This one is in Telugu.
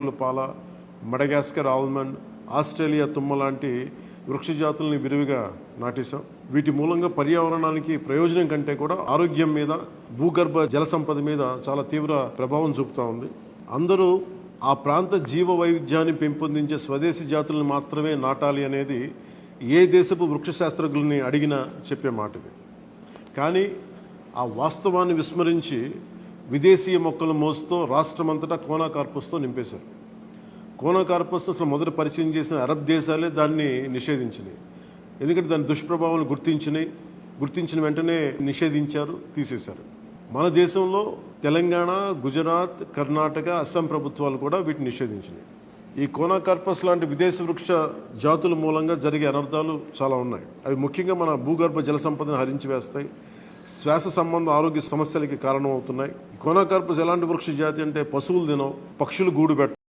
ఆకుల పాల, మడగాస్కర్ ఆల్మండ్, ఆస్ట్రేలియా తుమ్మ లాంటి వృక్ష జాతుల్ని విరివిగా నాటేశాం. వీటి మూలంగా పర్యావరణానికి ప్రయోజనం కంటే కూడా ఆరోగ్యం మీద, భూగర్భ జల సంపద మీద చాలా తీవ్ర ప్రభావం చూపుతూ ఉంది. అందరూ ఆ ప్రాంత జీవ వైవిధ్యాన్ని పెంపొందించే స్వదేశీ జాతులను మాత్రమే నాటాలి అనేది ఏ దేశపు వృక్ష శాస్త్రజ్ఞుల్ని అడిగినా చెప్పే మాట ఇది. కానీ ఆ వాస్తవాన్ని విస్మరించి విదేశీయ మొక్కల మోసుతో రాష్ట్రమంతటా కోనాకార్పస్తో నింపేశారు. కోనాకార్పస్ అసలు మొదట పరిచయం చేసిన అరబ్ దేశాలే దాన్ని నిషేధించినాయి. ఎందుకంటే దాని దుష్ప్రభావాలను గుర్తించిన వెంటనే నిషేధించారు, తీసేశారు. మన దేశంలో తెలంగాణ, గుజరాత్, కర్ణాటక, అస్సాం ప్రభుత్వాలు కూడా వీటిని నిషేధించినాయి. ఈ కోనాకార్పస్ లాంటి విదేశ వృక్ష జాతుల మూలంగా జరిగే అనర్థాలు చాలా ఉన్నాయి. అవి ముఖ్యంగా మన భూగర్భ జల సంపదను హరించి వేస్తాయి, శ్వాస సంబంధ ఆరోగ్య సమస్యలకి కారణమవుతున్నాయి. కోనాకార్పస్ ఎలాంటి వృక్ష జాతి అంటే పశువులు తినవు, పక్షులు గూడు పెట్టవు.